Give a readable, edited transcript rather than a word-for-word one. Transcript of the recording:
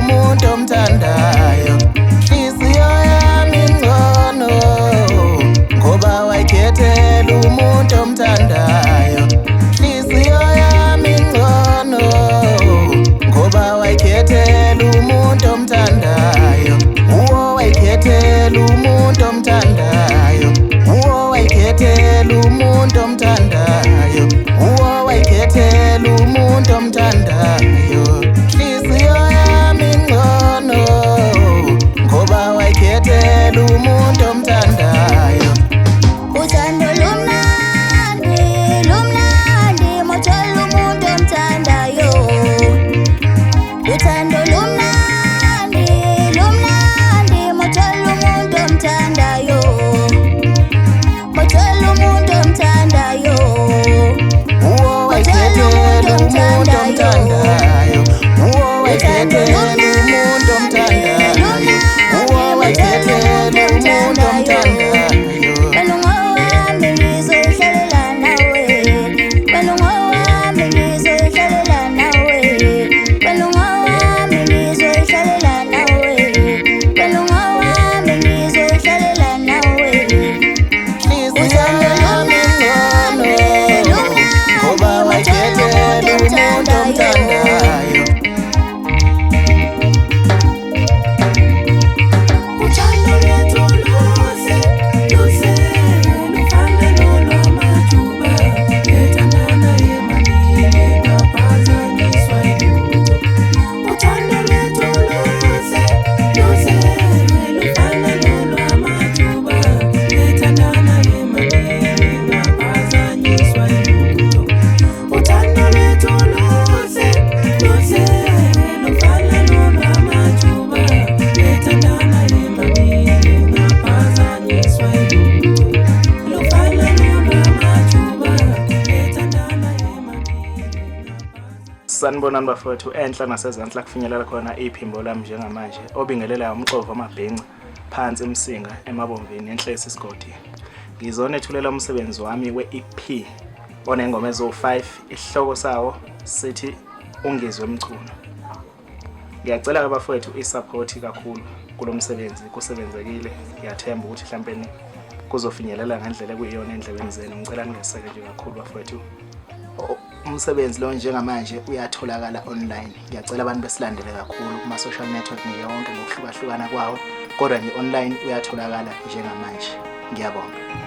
umuntu omthandayo. Inhliziyo yami ngcono ngoba wayikhethela umuntu omthandayo. Inhliziyo yami ngcono ngoba wayikhethela umuntu omthandayo. Uwo wayikhethela umuntu omthandayo. Uwo wayikhethela umuntu omthandayo. Uwo wayikhethela umuntu omthandayo. Inhliziyo yami ngcono ngoba wayikhethela umuntu omthandayo. Uthando lumnandi, lumnandi mothola umuntu omthandayo. Uthando lumnandi, lumnandi mothola umuntu omthandayo. Mothola umuntu omthandayo. Uwo wayikhethela umuntu omthandayo. Uwo wayikhethela umuntu omthandayo. Uwo wayikhethela umuntu omthandayo. Malunga wami ngizohlalela nawe. Malunga wami ngizohlalela nawe. Malunga wami ngizohlalela nawe. Malunga wami ngizohlalela nawe. Inhliziyo yami ngcono ngoba wayikhethela umuntu omthandayo. Uthando lwethu luhle, luhle, lufana nolwamajuba. Ethandana emanile ngaphazanyiswa yilutho. Uthando lwethu luhle, luhle, lufana nolwamajuba. Ethandana emanile ngaphazanyiswa yilutho. Uthando lwethu luhle, luhle, lufana nolwamajuba. Ethandana emanile ngaphazanyiswa yilutho. Lufana nolwamajuba. Ethandana emanile. Sanibonani bafowethu, enhla nasezantsi la kufinyelela khona iphimbo lami njengamanje obingelela umqovu wamabhinca phansi emsinga emabomvini enhlesi isigodi. Ngizonethulela umsebenzi wami we-EP onengoma ezo5, isihloko sawo sithi ungizwe emculo. Ngiyacela ke bafowethu isupport kakhulu kulo msebenzi, kusebenzekile. Ngiyathemba ukuthi mhlawumbe kuzofinyelela ngendlela ekuyiyona endlebeni zenu. Ngicela ningeseke nje kakhulu bafowethu. Umsebenzi lo njengamanje uyatholakala online. Ngiyacela abantu besilandele kakhulu kuma social network yonke ngokuhlukahlukana kwawo, kodwa nje online uyatholakala njengamanje. Ngiyabonga.